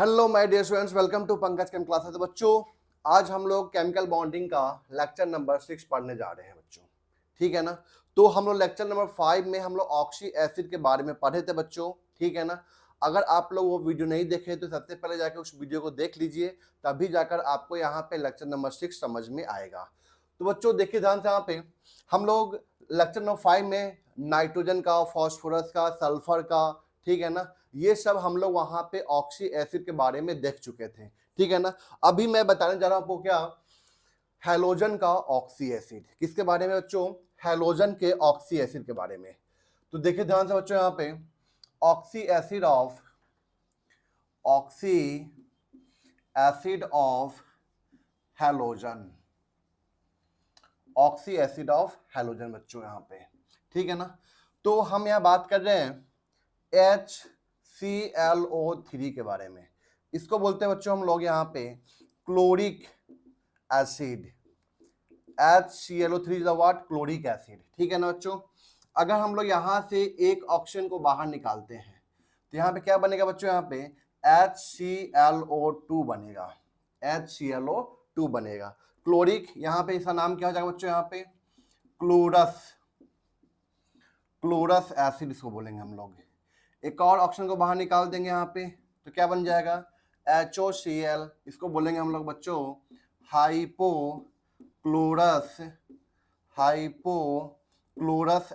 Hello my dear students, welcome to Pankaj chem classes. तो बच्चों, आज हम लोग केमिकल बॉन्डिंग का लेक्चर नंबर 6 पढ़ने जा रहे हैं बच्चों। ठीक है ना। तो हम लोग लेक्चर नंबर 5 में हम लोग ऑक्सी एसिड के बारे में पढ़े थे बच्चों। ठीक है ना। अगर आप लोग वो वीडियो नहीं देखे तो सबसे पहले जाकर उस वीडियो को देख लीजिए, तभी जाकर आपको यहाँ पे लेक्चर नंबर 6 समझ में आएगा। तो बच्चों देखिए ध्यान से, यहाँ पे हम लोग लेक्चर नंबर 5 में नाइट्रोजन का, फॉस्फोरस का, सल्फर का, ठीक है ना, ये सब हम लोग वहां पे ऑक्सी एसिड के बारे में देख चुके थे। ठीक है ना। अभी मैं बताने जा रहा हूं आपको क्या, हैलोजन का ऑक्सी एसिड। किसके बारे में बच्चों? हैलोजन के ऑक्सी एसिड के बारे में। तो देखिए ध्यान से बच्चों, यहां पे oxy acid of halogen, oxy acid of halogen बच्चों यहां पे। ठीक है ना। तो हम यहां बात कर रहे हैं HClO3 के बारे में। इसको बोलते हैं बच्चों हम लोग यहाँ पे chloric acid. HClO3 is the what? Chloric acid. ठीक है ना बच्चों। अगर हम लोग यहाँ से एक ऑक्सीजन को बाहर निकालते हैं तो यहाँ पे क्या बनेगा बच्चों? यहाँ पे HClO2 बनेगा। HClO2 बनेगा। क्लोरिक, यहाँ पे इसका नाम क्या हो जाएगा बच्चों? यहाँ पे क्लोरस एसिड इसको बोलेंगे हम लोग। एक और ऑप्शन को बाहर निकाल देंगे यहाँ पे तो क्या बन जाएगा? HOCl। इसको बोलेंगे हम लोग बच्चों हाइपोक्लोरस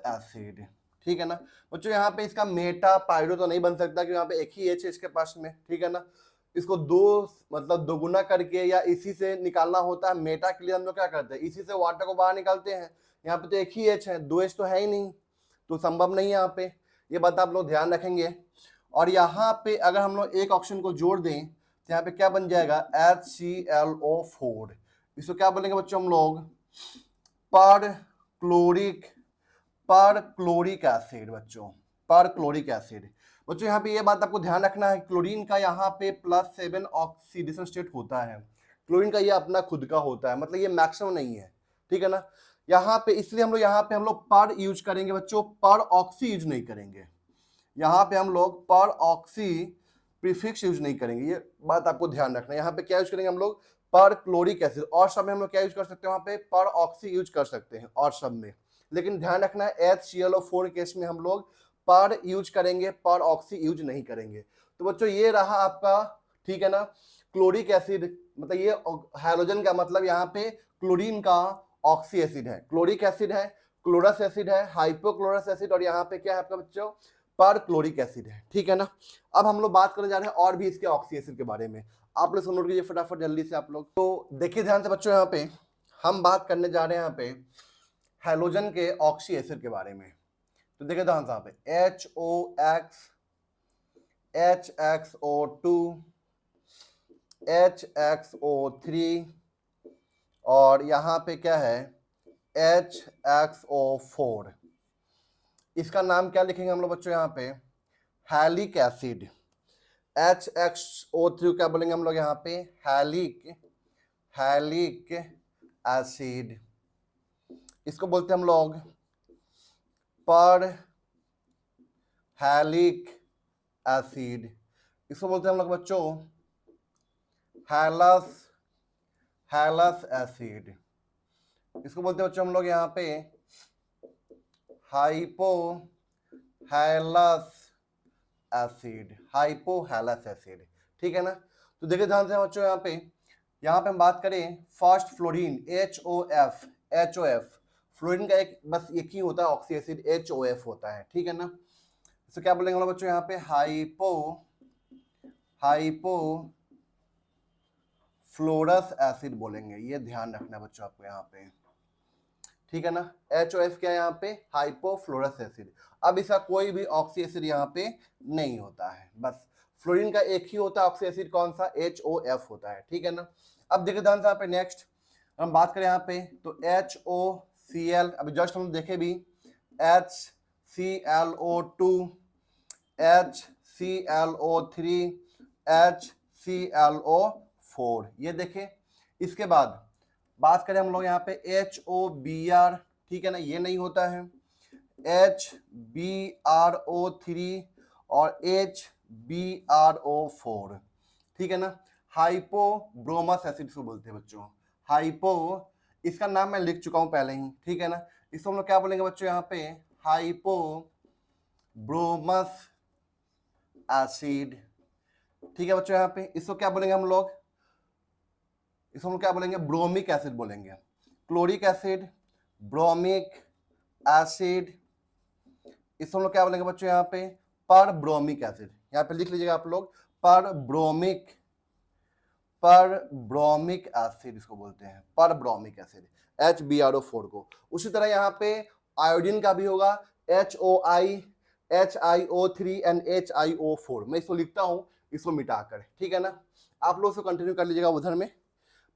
एसिड। ठीक है ना बच्चों। यहाँ पे इसका मेटा पायरो तो नहीं बन सकता क्योंकि यहाँ पे एक ही एच है इसके पास में। ठीक है ना। इसको दो मतलब दोगुना करके या इसी से निकालना होता है। मेटा के लिए हम लोग क्या करते हैं? इसी से वाटर को बाहर निकालते हैं। यहाँ पे तो एक ही एच है, दो एच तो है ही नहीं, तो संभव नहीं है यहाँ पे। ये बात आप लोग ध्यान रखेंगे। और यहाँ पे अगर हम लोग एक ऑप्शन को जोड़ दें तो यहाँ पे क्या बन जाएगा? HClO4। इसको क्या बोलेंगे बच्चों हम लोग? पर क्लोरिक एसिड बच्चों, पर क्लोरिक एसिड। बच्चों यहाँ पे ये बात आपको ध्यान रखना है, क्लोरीन का यहाँ पे +7 ऑक्सीडेशन स्टेट होता है। क्लोरीन का ये अपना खुद का होता है, मतलब ये मैक्सिमम नहीं है। ठीक है ना। यहाँ पे इसलिए हम लोग यहाँ पे हम लोग पर यूज करेंगे बच्चों, पर ऑक्सी यूज नहीं करेंगे। यहाँ पे हम लोग पर ऑक्सी प्रीफिक्स यूज नहीं करेंगे, ये बात आपको ध्यान रखना है। यहाँ पे क्या यूज करेंगे हम लोग? पर क्लोरिक एसिड। और सब में हम लोग क्या यूज कर सकते हैं? वहाँ पे पर ऑक्सी यूज कर सकते हैं और सब में, लेकिन ध्यान रखना है HClO4 केस में हम लोग पर यूज करेंगे, पर ऑक्सी यूज नहीं करेंगे। तो बच्चों ये रहा आपका, ठीक है ना, क्लोरिक एसिड। मतलब ये हैलोजन का मतलब यहाँ पे क्लोरीन का ऑक्सी एसिड है, क्लोरिक एसिड है, क्लोरस एसिड है, हाइपोक्लोरस एसिड, और यहाँ पे क्या है आपका बच्चों? पर क्लोरिक एसिड है। ठीक है ना। अब हम लोग बात करने जा रहे हैं और भी इसके ऑक्सी एसिड के बारे में। आप लोग सुन लीजिए फटाफट जल्दी से आप लोग। तो देखिए ध्यान से बच्चों, यहाँ पे हम बात करने जा रहे हैं यहाँ पे हैलोजन के ऑक्सी एसिड के बारे में। तो देखिए ध्यान से यहाँ पे HXO2, HXO3 और यहाँ पे क्या है? HXO4। इसका नाम क्या लिखेंगे हम लोग बच्चों? यहाँ पे हैलिक एसिड। HXO3 क्या बोलेंगे हम लोग यहाँ पे? हैलिक एसिड। इसको बोलते हैं हम लोग पर हैलिक एसिड। इसको बोलते हैं हम लोग बच्चों हैलस एसिड। इसको बोलते हैं बच्चों हम लोग यहाँ पे हाइपोहैलस एसिड। ठीक है ना। तो देखिए ध्यान से बच्चों, यहाँ पे हम बात करें फर्स्ट फ्लोरीन HOF। फ्लोरीन का एक बस एक ही होता है ऑक्सी एसिड, HOF होता है। ठीक है ना। इसको क्या बोलेंगे हम लोग बच्चों? यहाँ पे हाइपोफ्लोरस एसिड बोलेंगे। ये ध्यान रखना बच्चों आपको यहाँ पे। ठीक है ना। HOF क्या है यहाँ पे? Hypofluorous acid. अब इसका कोई भी ऑक्सी एसिड यहाँ पे नहीं होता है, बस फ्लोरीन का एक ही होता है ऑक्सी एसिड, कौन सा? HOF होता है। ठीक है ना। अब देखिए ध्यान से यहाँ पे नेक्स्ट हम बात करें यहाँ पे तो HOCl। अभी जस्ट हम देखे भी HClO2, HClO3, HClO4, ये देखें। इसके बाद बात करें हम लोग यहाँ पे HOBr। ठीक है ना, ये नहीं होता है। HBRO3 और HBRO4। ठीक है ना। हाइपोब्रोमस एसिड इसको बोलते हैं बच्चों, हाइपो, इसका नाम मैं लिख चुका हूं पहले ही, ठीक है ना। इसको हम लोग क्या बोलेंगे बच्चों यहाँ पे, हाइपोब्रोमस एसिड, ठीक है बच्चों। यहाँ पे इसको क्या बोलेंगे हम लोग, इसको हम लोग क्या बोलेंगे, ब्रोमिक एसिड बोलेंगे। क्लोरिक एसिड, ब्रोमिक एसिड, इसको हम लोग क्या बोलेंगे बच्चों यहाँ पे, पर ब्रोमिक एसिड। यहाँ पे लिख लीजिएगा आप लोग, पर ब्रोमिक एसिड इसको बोलते हैं, पर ब्रोमिक एसिड, HbRO4 को। उसी तरह यहाँ पे आयोडीन का भी होगा, HOI, HiO3 एंड HiO4। मैं इसको लिखता हूँ इसको मिटाकर, ठीक है ना। आप लोग इसको कंटिन्यू कर लीजिएगा उधर में,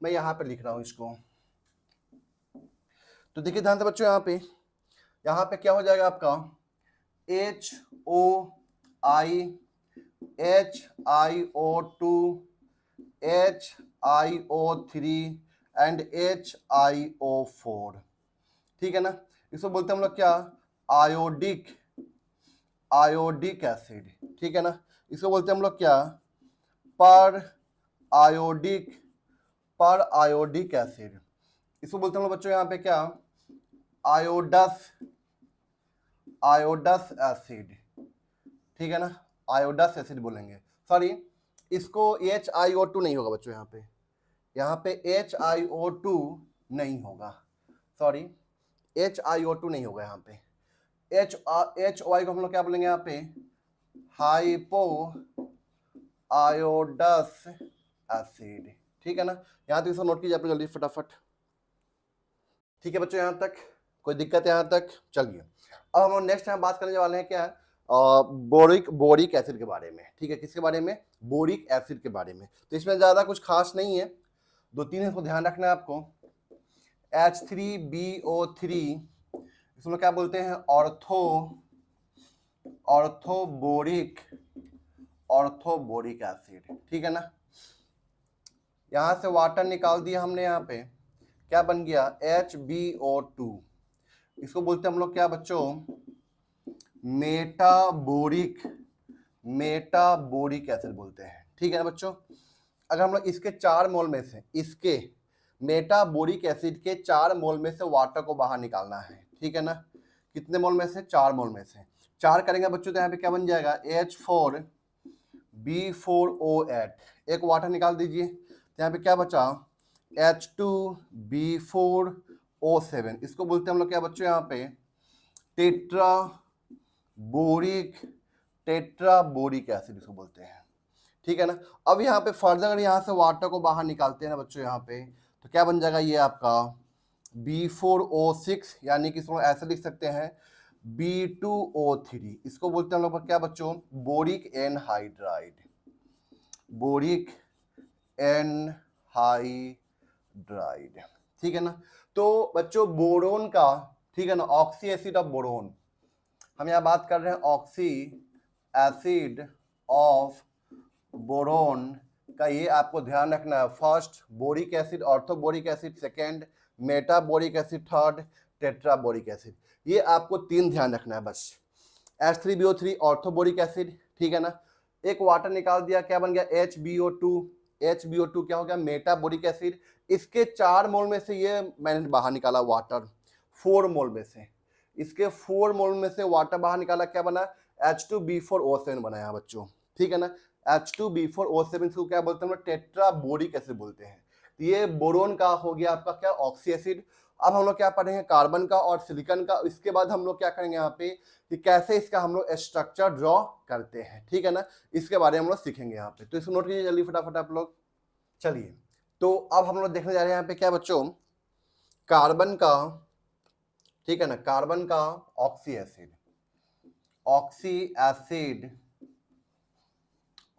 मैं यहाँ पे लिख रहा हूँ इसको। तो देखिए ध्यान से बच्चों, यहाँ पे क्या हो जाएगा आपका, HOI, HiO2, HiO3 and HiO4, ठीक है ना। इसको बोलते हैं हम लोग क्या, आयोडिक एसिड, ठीक है ना। इसको बोलते हैं हम लोग क्या, पर आयोडिक एसिड। इसको बोलते हैं हम लोग बच्चों यहाँ पे क्या, आयोडस एसिड, ठीक है ना, आयोडस एसिड बोलेंगे। सॉरी, इसको HiO2 नहीं होगा बच्चों, यहाँ पे HiO2 नहीं होगा, सॉरी, HiO2 नहीं होगा यहाँ पे। HOI को हम लोग क्या बोलेंगे यहाँ पे, हाइपो आयोडस एसिड, ठीक है ना। यहाँ तक इसको नोट कीजिए आप लोग जल्दी फटाफट, ठीक है बच्चों। यहाँ तक कोई दिक्कत है यहाँ तक, चलिए अब हम लोग नेक्स्ट टाइम बात करने वाले हैं क्या, बोरिक एसिड के बारे में, ठीक है। किसके बारे में, बोरिक एसिड के बारे में। तो इसमें ज़्यादा कुछ खास नहीं है, 2-3 इसको ध्यान रखना है आपको। H3BO3, इसमें क्या बोलते हैं, ऑर्थोबोरिक एसिड, ठीक है ना। यहाँ से वाटर निकाल दिया हमने, यहाँ पे क्या बन गया, HbO2। इसको बोलते हैं हम लोग क्या बच्चों, मेटाबोरिक एसिड बोलते हैं, ठीक है ना बच्चों। अगर हम लोग इसके 4 मोल में से, इसके मेटाबोरिक एसिड के 4 मोल में से वाटर को बाहर निकालना है, ठीक है ना। कितने मोल में से, 4 मोल में से 4 करेंगे बच्चों, तो यहाँ पे क्या बन जाएगा, H4B4O8। एक वाटर निकाल दीजिए, तो यहाँ पे क्या बचा, H2B4O7। इसको बोलते हैं हम लोग क्या बच्चों, यहाँ पे टेट्राबोरिक एसिड इसको बोलते हैं, ठीक है ना। अब यहाँ पे फर्दर अगर यहाँ से वाटर को बाहर निकालते हैं ना बच्चों, यहाँ पे तो क्या बन जाएगा, ये आपका B4O6, यानी कि इसको ऐसे लिख सकते हैं B2O3। इसको बोलते हैं हम लोग क्या बच्चों, बोरिक एनहाइड्राइड, ठीक है ना। तो बच्चों बोरोन का, ठीक है ना, ऑक्सी एसिड ऑफ बोरोन, हम यहाँ बात कर रहे हैं ऑक्सी एसिड ऑफ बोरोन का, ये आपको ध्यान रखना है। First boric acid, orthoboric acid second, metaboric acid third, tetraboric acid. ये आपको 3 ध्यान रखना है बस। H3BO3 ऑर्थोबोरिक एसिड, ठीक है ना। एक वाटर निकाल दिया, क्या बन गया, HbO2 क्या हो गया, मेटाबोरिक एसिड। इसके 4 मोल में से ये मैंने बाहर निकाला वाटर, 4 मोल में से, इसके 4 मोल में से वाटर बाहर निकाला, क्या बना, H2B4O7 बना यहाँ बच्चों, ठीक है ना। H2B4O7 को क्या बोलते हैं, टेट्राबोरिक एसिड बोलते हैं। तो ये बोरोन का हो गया आपका क्या, ऑक्सी एसिड। अब हम लोग क्या पढ़ेंगे, कार्बन का और सिलिकॉन का। इसके बाद हम लोग क्या करेंगे यहाँ पे, कि कैसे इसका हम लोग स्ट्रक्चर ड्रॉ करते हैं, ठीक है ना। इसके बारे में हम लोग सीखेंगे यहाँ पे, तो इसको नोट कीजिए जल्दी फटाफट आप लोग। चलिए, तो अब हम लोग देखने जा रहे हैं यहाँ पे क्या बच्चों, कार्बन का, ठीक है ना, कार्बन का oxy acid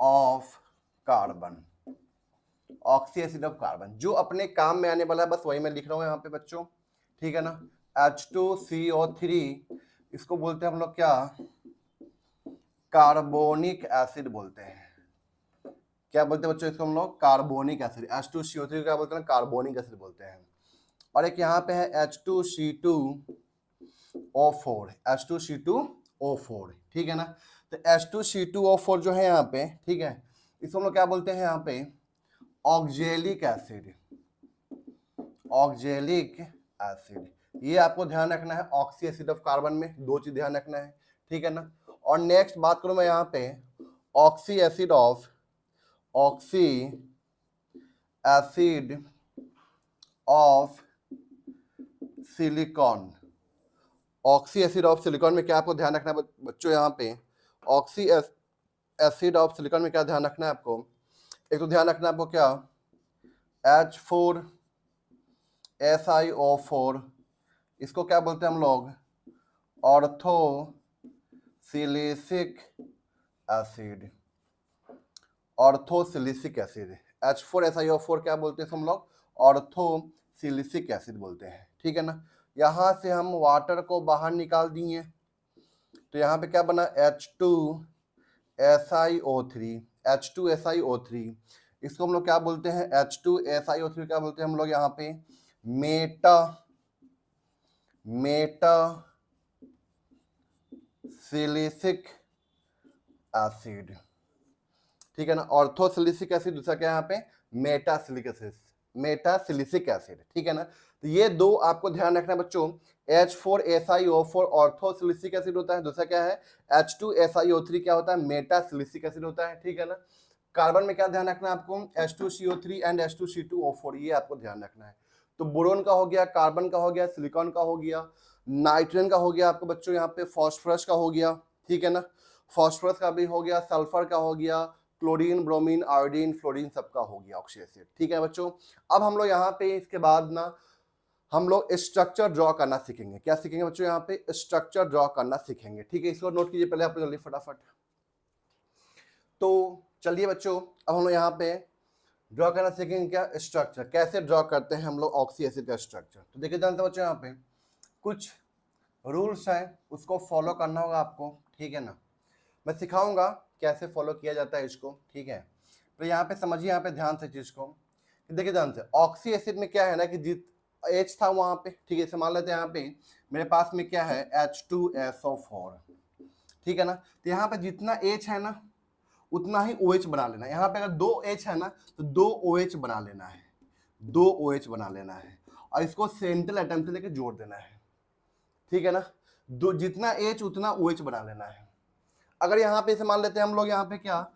of carbon, oxy acid of carbon, जो अपने काम में आने वाला है, बस वही मैं लिख रहा हूँ यहाँ पे बच्चों, ठीक है ना। H2CO3, इसको बोलते हैं हम लोग क्या, कार्बोनिक एसिड बोलते हैं। क्या बोलते हैं बच्चों इसको हम लोग, कार्बोनिक एसिड। H2CO3 क्या बोलते हैं, कार्बोनिक एसिड बोलते हैं। और एक यहाँ पे है H2C2O4, ठीक है ना। तो H2C2O4 जो है यहाँ पे, ठीक है, इसको हम लोग क्या बोलते हैं यहाँ पे, ऑक्जेलिक एसिड, ऑक्जेलिक एसिड। ये आपको ध्यान रखना है, ऑक्सी एसिड ऑफ कार्बन में दो चीज ध्यान रखना है, ठीक है ना। और नेक्स्ट बात करूं मैं यहाँ पे oxy acid of, oxy acid of silicon, oxy acid of silicon में क्या आपको ध्यान रखना है बच्चों, यहाँ पे ऑक्सी एसिड ऑफ सिलिकॉन में क्या ध्यान रखना है आपको, एक तो ध्यान रखना है आपको क्या, H4SiO4, इसको क्या बोलते हैं हम लोग, ऑर्थोसिलिसिक एसिड, ऑर्थोसिलिसिक एसिड। H4SiO4 क्या बोलते हैं हम लोग, ऑर्थोसिलिसिक एसिड बोलते हैं, ठीक है ना। यहां से हम वाटर को बाहर निकाल दिए, तो यहाँ पे क्या बना, H2SiO3, H2SiO3, इसको हम लोग क्या बोलते हैं, H2SiO3 क्या बोलते हैं हम लोग यहाँ पे, मेटासिलिसिक एसिड, ठीक है ना। ऑर्थोसिलिसिक एसिड दूसरा क्या है यहाँ पे, मेटासिलिक एसिड, मेटासिलिसिक एसिड, ठीक है ना। तो ये दो आपको ध्यान रखना है बच्चों, H4SiO4 ऑर्थोसिलिसिक एसिड होता है, दूसरा क्या है H2SiO3 क्या होता है, मेटासिलिसिक एसिड होता है, ठीक है ना। कार्बन में क्या ध्यान रखना है आपको, H2CO3 एंड H2C2O4, ये आपको ध्यान रखना है। तो बोरोन का हो गया, कार्बन का हो गया, सिलिकॉन का हो गया, नाइट्रोजन का हो गया आपको बच्चों यहाँ पे, फॉस्फोरस का हो गया, ठीक है ना, फॉस्फोरस का भी हो गया, सल्फर का हो गया, क्लोरीन, ब्रोमीन, आयोडीन, फ्लोरीन सबका हो गया ऑक्सी एसिड, ठीक है बच्चों। अब हम लोग यहाँ पे इसके बाद ना हम लोग स्ट्रक्चर ड्रॉ करना सीखेंगे, क्या सीखेंगे बच्चों, यहाँ पे स्ट्रक्चर ड्रॉ करना सीखेंगे, ठीक है। इसको नोट कीजिए पहले आप जल्दी फटाफट। तो चलिए बच्चों, अब हम लोग यहाँ पे ड्रॉ करना सीखेंगे क्या, स्ट्रक्चर कैसे ड्रॉ करते हैं हम लोग ऑक्सी एसिड का स्ट्रक्चर। तो देखिए जानते बच्चों, यहाँ पे कुछ रूल्स हैं, उसको फॉलो करना होगा आपको, ठीक है ना। मैं सिखाऊंगा कैसे फॉलो किया जाता है इसको, ठीक है। तो यहाँ पे समझिए, यहाँ पे ध्यान से चीज को, देखिए ध्यान से, ऑक्सी एसिड में क्या है ना कि जित H था वहां पे, ठीक है, मान लेते हैं यहाँ पे मेरे पास में क्या है H2SO4, ठीक है ना। तो यहाँ पे जितना H है ना उतना ही OH बना लेना है। यहाँ पे अगर 2 H है ना तो 2 OH बना लेना है, 2 OH बना लेना है, और इसको सेंट्रल एटम से लेकर जोड़ देना है, ठीक है ना। दो जितना H उतना OH बना लेना है। अगर यहाँ पे इसे मान लेते हैं हम लोग, यहाँ पे क्या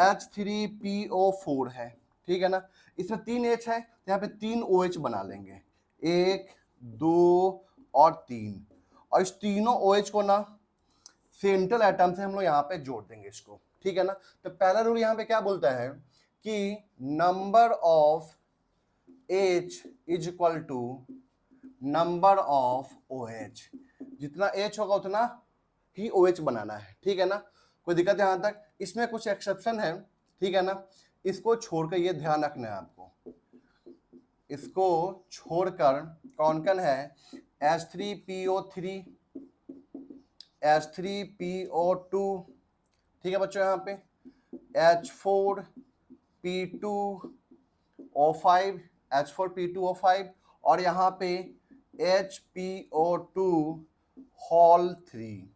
H3PO4 है, ठीक है ना, इसमें 3 H है तो यहाँ पे 3 OH बना लेंगे, 1 2 और 3, और इस तीनों OH को ना सेंट्रल एटम से हम लोग यहाँ पे जोड़ देंगे इसको, ठीक है ना। तो पहला रूल यहाँ पे क्या बोलता है कि number of H is equal to number of OH, जितना H होगा उतना ही OH बनाना है, ठीक है ना। कोई दिक्कत है यहाँ तक, इसमें कुछ एक्सेप्शन है, ठीक है ना, इसको छोड़कर ये ध्यान रखना है आपको, इसको छोड़कर कौन कौन है, H3PO3, H3PO2, ठीक है बच्चों, यहाँ पे H4P2O5, H4P2O5, और यहाँ पे HPO2 होल 3,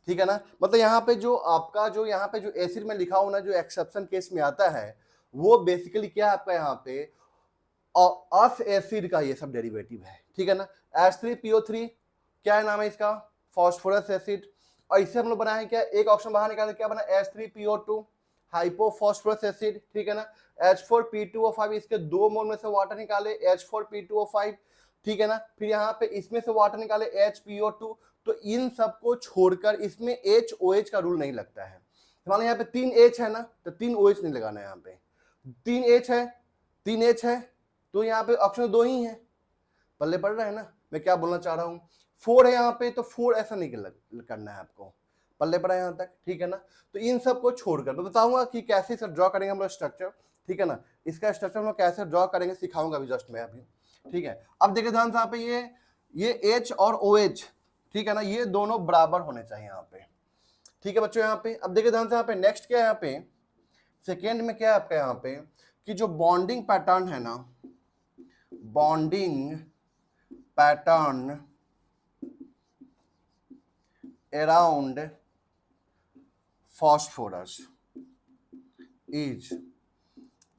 ठीक है ना। मतलब यहाँ पे जो आपका जो यहाँ पे जो एसिड में लिखा हो ना, जो एक्सेप्शन केस में आता है, वो बेसिकली क्या है आपका यहाँ पे अस एसिड का ये सब डेरिवेटिव है, ठीक है ना। H3PO3 क्या है, नाम है इसका, फॉस्फोरस एसिड, और इससे हम लोग बनाए क्या, एक ऑप्शन बाहर निकाले, क्या बना H3PO2 हाइपोफॉस्फोरस एसिड, ठीक है ना। H4P2O5, इसके 2 मोल में से वाटर निकाले H4P2O5, ठीक है ना। फिर यहाँ पे इसमें से वाटर निकाले HPO2, तो इन सबको छोड़कर इसमें HOH का रूल नहीं लगता है। मान लो यहाँ पे 3 H है ना, तो 3 OH नहीं लगाना है, यहाँ पे 3 H है, 3 H है, तो यहाँ पे ऑप्शन 2 ही है, पल्ले पड़ रहा है ना मैं क्या बोलना चाह रहा हूँ। 4 है यहाँ पे, तो 4 ऐसा नहीं करना है आपको, पल्ले पड़ा है यहाँ तक, ठीक है ना। तो इन सब को छोड़कर मैं बताऊंगा कि कैसे इसे ड्रॉ करेंगे हम लोग स्ट्रक्चर, ठीक है ना। इसका स्ट्रक्चर हम लोग कैसे ड्रॉ करेंगे सिखाऊंगा अभी जस्ट मैं अभी, ठीक है। अब देखिए ध्यान से, यहाँ पे ये H और OH, ठीक है ना, ये दोनों बराबर होने चाहिए यहाँ पे, ठीक है बच्चों। यहाँ पे अब देखिए ध्यान से, यहाँ पे नेक्स्ट क्या है, यहाँ पे सेकेंड में क्या है आपका यहाँ पे कि जो बॉन्डिंग पैटर्न है ना, bonding pattern around phosphorus, is,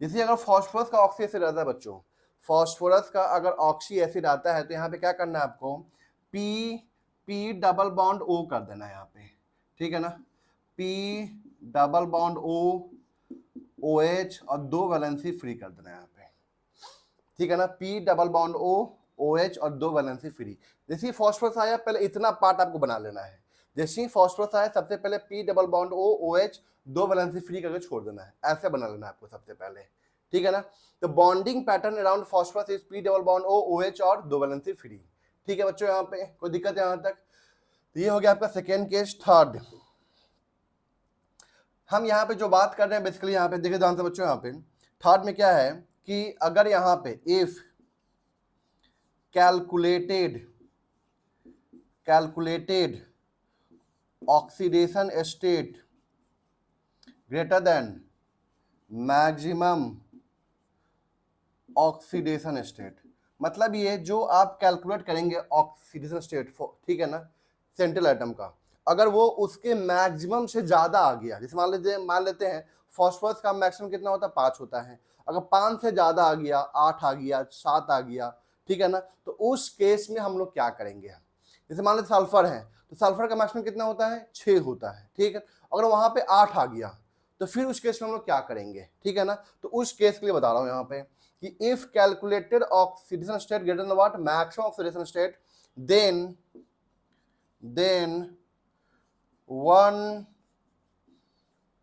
जैसे अगर फास्फोरस का ऑक्सी एसिड रहता है बच्चों, फास्फोरस का अगर ऑक्सी एसिड आता है तो यहाँ पे क्या करना है आपको, P P double bond O कर देना है यहाँ पे, ठीक है ना, P double bond O, O H और 2 वैलेंसी फ्री कर देना है यहाँ पे, ठीक है ना, P double bond O, O H और 2 वैलेंसी फ्री। जैसे ही फास्फोरस आया पहले इतना पार्ट आपको बना लेना है, जैसे ही फास्फोरस आया सबसे पहले P double bond O, O H 2 valency free करके छोड़ देना है, ऐसे बना लेना है आपको सबसे पहले, ठीक है ना। तो bonding pattern around phosphorus is P double bond O, O H और 2 वैलेंसी फ्री, ठीक है बच्चों, यहाँ पे कोई दिक्कत है यहाँ तक। तो ये हो गया आपका सेकेंड केस। थर्ड, हम यहाँ पे जो बात कर रहे हैं बेसिकली यहाँ पे देखिए ध्यान से बच्चों, यहाँ पे थर्ड में क्या है कि अगर यहाँ पे if calculated oxidation state greater than maximum oxidation state, मतलब ये जो आप कैलकुलेट करेंगे ऑक्सीडेशन स्टेट, ठीक है ना, सेंट्रल एटम का, अगर वो उसके मैक्सिमम से ज्यादा आ गया, जैसे मान लेते हैं फास्फोरस का मैक्सिमम कितना होता है, 5 होता है, अगर 5 से ज्यादा आ गया, 8 आ गया, 7 आ गया, ठीक है ना, तो उस केस में हम लोग क्या करेंगे, जैसे मान लेते सल्फर है तो सल्फर का मैक्सिमम कितना होता है, 6 होता है, ठीक है, अगर वहां पे 8 आ गया तो फिर उस केस में हम लोग क्या करेंगे, ठीक है ना। तो उस केस के लिए बता रहा हूं यहाँ पे कि if calculated oxidation state greater than what, maximum oxidation state, then 1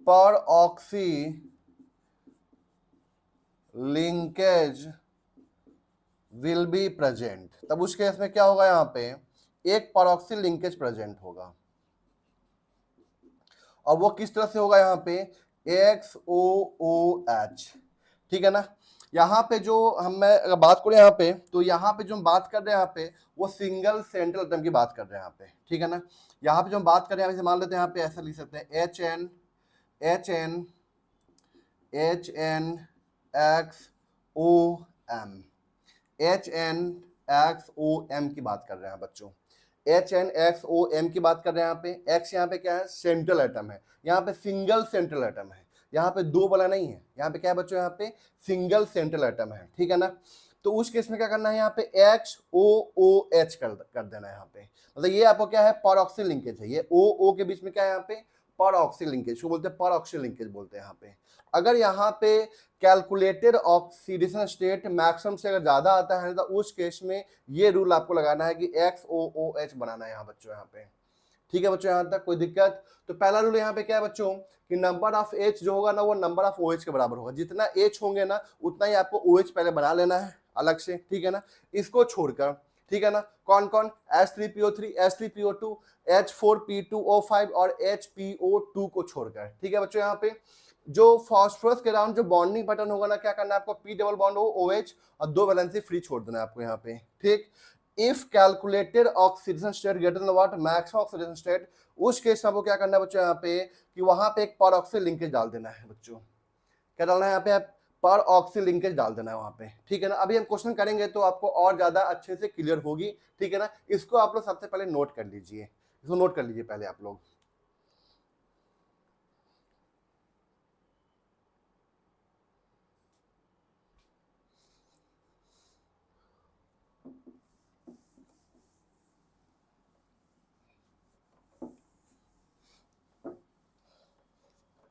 पर oxy linkage will be present, तब उस केस में क्या होगा, यहाँ पे एक परऑक्सी लिंकेज प्रेजेंट होगा, और वो किस तरह से होगा, यहाँ पे XOOH, ठीक है ना। यहाँ पे जो मैं अगर बात करें यहाँ पे, तो यहाँ पे जो हम बात कर रहे हैं यहाँ पे वो सिंगल सेंट्रल एटम की बात कर रहे हैं यहाँ पे, ठीक है ना। यहाँ पे जो हम बात कर रहे हैं, मान लेते हैं यहाँ पे ऐसा लिख सकते हैं HNXOM की बात कर रहे हैं बच्चों, HNXOM की बात कर रहे हैं। यहाँ पे X यहाँ पे क्या है, सेंट्रल एटम है, यहाँ पे सिंगल सेंट्रल एटम है, यहाँ पे 2 वाला नहीं है, यहाँ पे क्या है बच्चों, यहाँ पे सिंगल सेंट्रल एटम है, ठीक है ना। तो उस केस में क्या करना है, यहाँ पे XOOH कर देना है यहाँ पे, मतलब ये आपको क्या है, परऑक्सी लिंकेज है, ये O के बीच में क्या है, यहाँ पे परऑक्सी लिंकेज को बोलते हैं, परऑक्सी लिंकेज बोलते हैं यहाँ पे। अगर यहाँ पे कैलकुलेटेड ऑक्सीडेशन स्टेट मैक्सिमम से अगर ज्यादा आता है तो उस केस में ये रूल आपको लगाना है कि XOOH बनाना है यहाँ बच्चों, यहाँ पे, ठीक है बच्चों, यहाँ तक कोई दिक्कत। तो पहला रूल यहाँ पे क्या है बच्चों कि नंबर ऑफ H जो होगा ना वो नंबर ऑफ OH के बराबर होगा, जितना H होंगे ना उतना ही आपको OH पहले बना लेना है अलग से, ठीक है ना, इसको छोड़कर, ठीक है ना, कौन कौन, H3PO3, H3PO2, H4P2O5 और HPO2 को छोड़कर, ठीक है बच्चों। यहाँ पे जो फास्फोरस के अराउंड जो बॉन्डिंग पैटर्न होगा ना, क्या करना है आपको, P double bond O, OH और 2 वैलेंसी फ्री छोड़ देना है आपको यहाँ पे, ठीक। If calculated oxidation state greater than what, maximum oxidation state, उस केस में आपको क्या करना है बच्चों, यहाँ पे कि वहां पे एक परऑक्सी लिंकेज डाल देना है बच्चों, क्या डालना है यहाँ पे, परऑक्सी लिंकेज डाल देना है वहां पे, ठीक है ना। अभी हम क्वेश्चन करेंगे तो आपको और ज्यादा अच्छे से क्लियर होगी, ठीक है ना। इसको आप लोग सबसे पहले नोट कर लीजिए, इसको नोट कर लीजिए पहले आप लोग।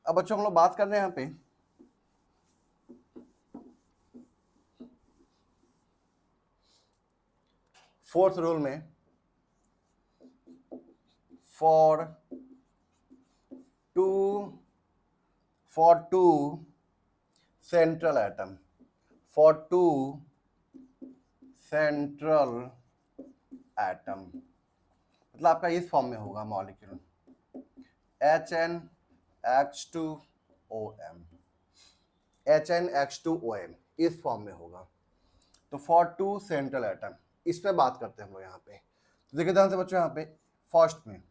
अब बच्चों हम लोग बात कर रहे हैं यहाँ पे फोर्थ रूल में, for two central atom, for 2 central atom, मतलब आपका इस फॉर्म में होगा मॉलिक्यूल HNX2OM, HNX2OM इस फॉर्म में होगा। तो फॉर 2 सेंट्रल एटम, इस पे बात करते हैं हम लोग यहाँ पे। तो देखिए ध्यान से बच्चों, यहाँ पे फर्स्ट में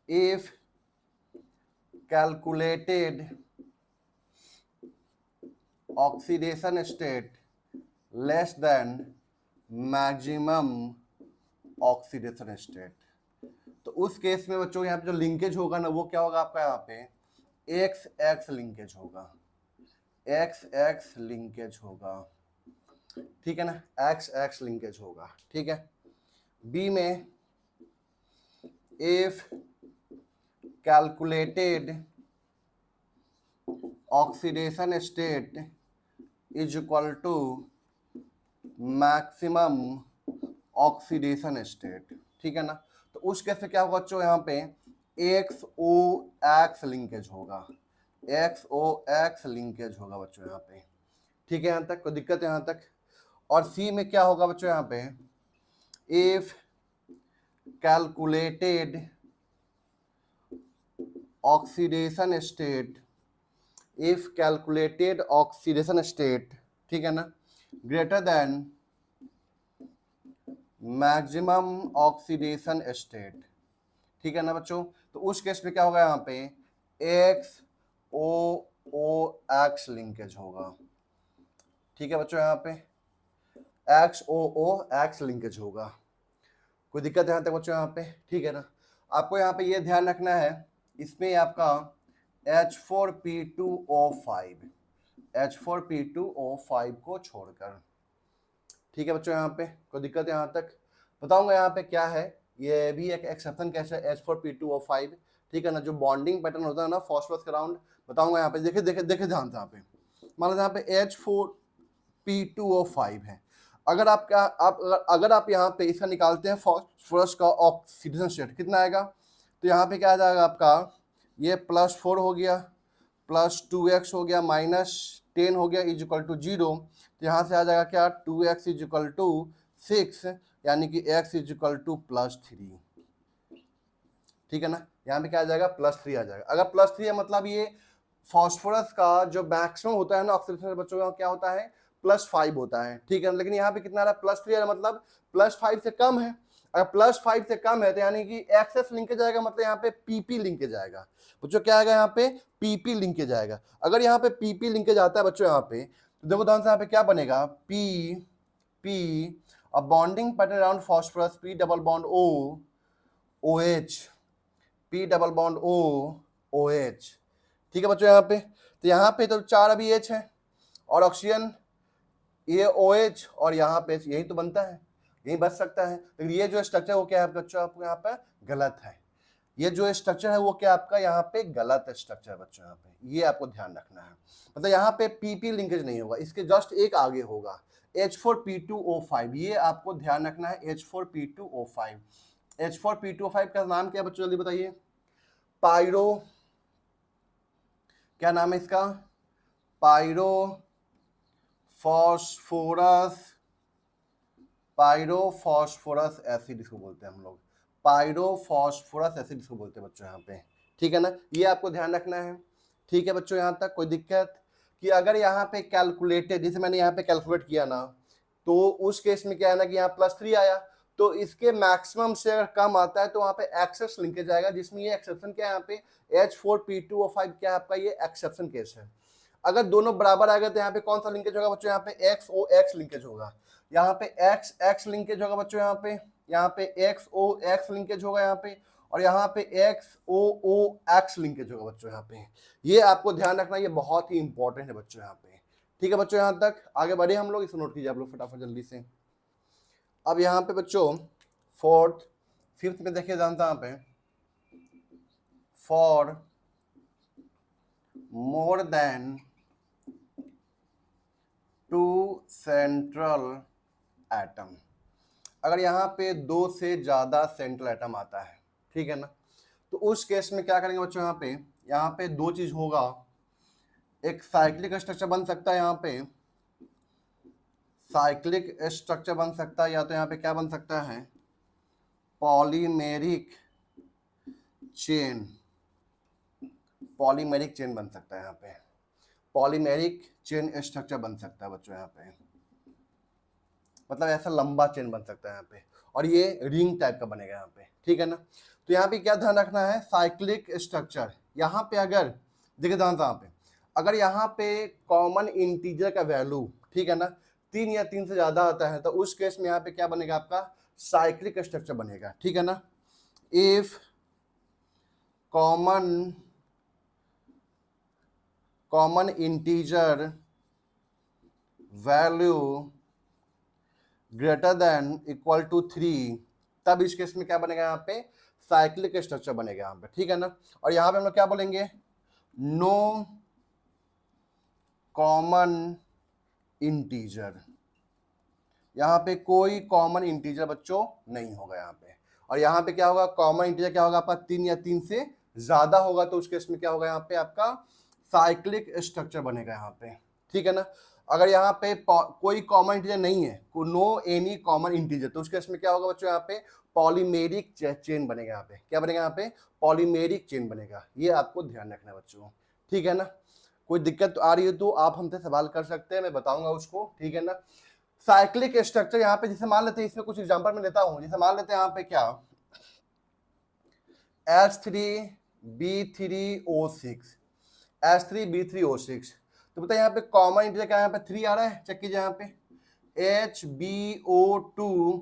if calculated oxidation state less than maximum oxidation state, तो उस केस में बच्चों यहाँ पे जो लिंकेज होगा ना वो क्या होगा आपका, यहाँ पे XX लिंकेज होगा, एक्स एक्स लिंकेज होगा, ठीक है ना, एक्स एक्स लिंकेज होगा, ठीक है। बी में if calculated oxidation state is equal to maximum oxidation state, ठीक है ना। तो उस केस में क्या होगा बच्चों, यहाँ पे एक्स ओ एक्स लिंकेज होगा, एक्स ओ एक्स लिंकेज होगा बच्चों यहाँ पे, ठीक है। यहाँ तक कोई दिक्कत है यहाँ तक। और सी में क्या होगा बच्चों, यहाँ पे if calculated oxidation state, if calculated oxidation state, ठीक है ना, greater than maximum oxidation state, ठीक है ना बच्चों। तो उस केस में क्या होगा, यहाँ पे एक्स ओ ओ एक्स लिंकेज होगा, ठीक है बच्चों। यहाँ पे एक्स ओ ओ एक्स लिंकेज होगा, कोई दिक्कत है यहाँ तक बच्चों यहाँ पे, ठीक है ना। आपको यहाँ पे ये ध्यान रखना है, इसमें आपका H4P2O5, H4P2O5 को छोड़कर, ठीक है बच्चों। यहाँ पे कोई दिक्कत है यहाँ तक, बताऊंगा यहाँ पे क्या है, ये भी एक एक्सेप्शन कैसे है H4P2O5, ठीक है ना, जो बॉन्डिंग पैटर्न होता है ना फॉस्फोरस के अराउंड, बताऊंगा यहाँ पे। देखिए देखिए देखिए ध्यान से यहाँ पे, मान लो यहाँ पे H4P2O5 है, अगर आप क्या आप अगर आप यहाँ पे इसका निकालते हैं फॉस्फोरस का ऑक्सीडेशन स्टेट, कितना आएगा, तो यहाँ पे क्या आ जाएगा आपका, ये +4 हो गया, +2x हो गया, -10 हो गया, इज इक्वल टू 0। तो यहाँ से आ जाएगा क्या, 2x इज इक्वल टू 6, यानी कि x इज इक्वल टू +3, ठीक है ना। यहाँ पे क्या आ जाएगा, +3 आ जाएगा। अगर +3 है मतलब ये फॉस्फोरस का जो मैक्सिमम होता है ना ऑक्सीडेशन बच्चों का क्या होता है, +5 होता है, ठीक है। लेकिन यहाँ पे कितना आ रहा है, +3 है, मतलब +5 से कम है। अगर +5 से कम है तो यानी कि एक्सेस लिंकेज आएगा, मतलब यहाँ पे पीपी लिंकेज आएगा बच्चों, क्या आएगा यहाँ पे, पीपी लिंकेज आएगा। अगर यहाँ पे पीपी लिंकेज आता है बच्चों यहाँ पे, तो देखो ध्यान से यहाँ पे क्या बनेगा, P P a bonding pattern around phosphorus, P double bond O OH, P double bond O OH, ठीक है बच्चों। यहाँ पे तो यहाँ पे तो 4 अभी H है और ऑक्सीजन ये OH, और यहाँ पे यही तो बनता है, यही बच सकता है। लेकिन ये जो स्ट्रक्चर वो क्या है बच्चों, आपको यहाँ पे गलत है, ये जो स्ट्रक्चर है वो क्या आपका यहाँ पे गलत स्ट्रक्चर है बच्चों, यहाँ पे ये आपको ध्यान रखना है। मतलब यहाँ पे पीपी लिंकेज नहीं होगा, इसके जस्ट एक आगे होगा H4P2O5, ये आपको ध्यान रखना है, H4P2O5। H4P2O5 का नाम क्या है बच्चों, जल्दी बताइए, पायरो, क्या नाम है इसका, पायरो फॉस्फोरस, पायरोफॉस्फोरस एसिड इसको बोलते हैं हम लोग, पायरोफॉस्फोरस एसिड इसको बोलते हैं बच्चों यहाँ पे, ठीक है ना। ये आपको ध्यान रखना है, ठीक है बच्चों। यहाँ तक कोई दिक्कत, कि अगर यहाँ पे कैलकुलेटेड, जैसे मैंने यहाँ पे कैलकुलेट किया ना, तो उस केस में क्या है ना कि यहाँ +3 आया, तो इसके मैक्सिमम से अगर कम आता है तो वहाँ पे एक्सेस लिंकेज आएगा, जिसमें ये एक्सेप्शन क्या है, यहाँ पे H4P2O5 क्या है आपका, ये एक्सेप्शन केस है। अगर दोनों बराबर आ गए तो यहाँ पे कौन सा लिंकेज होगा बच्चों, यहाँ पे XOX लिंकेज होगा, यहाँ पे XX लिंकेज होगा बच्चों, यहाँ पे XOX लिंकेज होगा यहाँ पे, और यहाँ पे XOOX लिंकेज होगा बच्चों यहाँ पे। ये आपको ध्यान रखना, ये बहुत ही इंपॉर्टेंट है बच्चों यहाँ पे, ठीक है बच्चों। यहाँ तक आगे बढ़े हम लोग, इसे नोट कीजिए आप लोग फटाफट जल्दी से। अब यहाँ पे बच्चों 4th 5th में देखिए जानता यहाँ पे, for more than 2 central atom, अगर यहाँ पे 2 से ज्यादा सेंट्रल एटम आता है, ठीक है ना, तो उस केस में क्या करेंगे बच्चों, यहाँ पे 2 चीज होगा, एक साइक्लिक स्ट्रक्चर बन सकता है, यहाँ पे साइक्लिक स्ट्रक्चर बन सकता है, या तो यहाँ पे क्या बन सकता है, पॉलीमेरिक चेन, पॉलीमेरिक चेन बन सकता है, यहाँ पे पॉलीमेरिक चेन स्ट्रक्चर बन सकता है बच्चों यहाँ पे, मतलब ऐसा लंबा चेन बन सकता है यहाँ पे, और ये रिंग टाइप का बनेगा यहाँ पे, ठीक है ना। तो यहाँ पे क्या ध्यान रखना है, साइक्लिक स्ट्रक्चर, यहाँ पे अगर देखिए ध्यान से, यहाँ पे अगर यहाँ पे कॉमन इंटीजर का वैल्यू, ठीक है ना, 3 या 3 से ज्यादा आता है, तो उस केस में यहाँ पे क्या बनेगा आपका, साइक्लिक स्ट्रक्चर बनेगा, ठीक है ना। If common common integer value greater than equal to 3, तब इस केस में क्या बनेगा यहाँ पे, साइक्लिक स्ट्रक्चर बनेगा यहाँ पे, ठीक है ना। और यहाँ पे हम लोग क्या बोलेंगे, नो कॉमन इंटीजर, यहाँ पे कोई कॉमन इंटीजर बच्चों नहीं होगा यहाँ पे। और यहाँ पे क्या होगा, कॉमन इंटीजर क्या होगा आपका 3 या 3 से ज्यादा होगा, तो उस केस में क्या होगा यहाँ पे आपका साइक्लिक स्ट्रक्चर बनेगा यहाँ पे, ठीक है ना। अगर यहाँ पे कोई कॉमन इंटीजर नहीं है, नो एनी कॉमन इंटीजर, तो उस केस में क्या होगा बच्चों, यहाँ पे पॉलीमेरिक चेन बनेगा। यहाँ पे क्या बनेगा, यहाँ पे पॉलीमेरिक चेन बनेगा। ये आपको ध्यान रखना है बच्चों, ठीक है ना। कोई दिक्कत आ रही है तो आप हमसे सवाल कर सकते हैं, मैं बताऊंगा उसको, ठीक है ना। साइक्लिक स्ट्रक्चर यहाँ पे जैसे मान लेते हैं, इसमें कुछ एग्जांपल मैं लेता हूं, जैसे मान लेते हैं यहाँ पे क्या H3B3O6, H3B3O6, तो बताइए यहाँ पे कॉमन इंटीजर क्या है, यहाँ पे 3 आ रहा है, चेक कीजिए यहाँ पे HBO2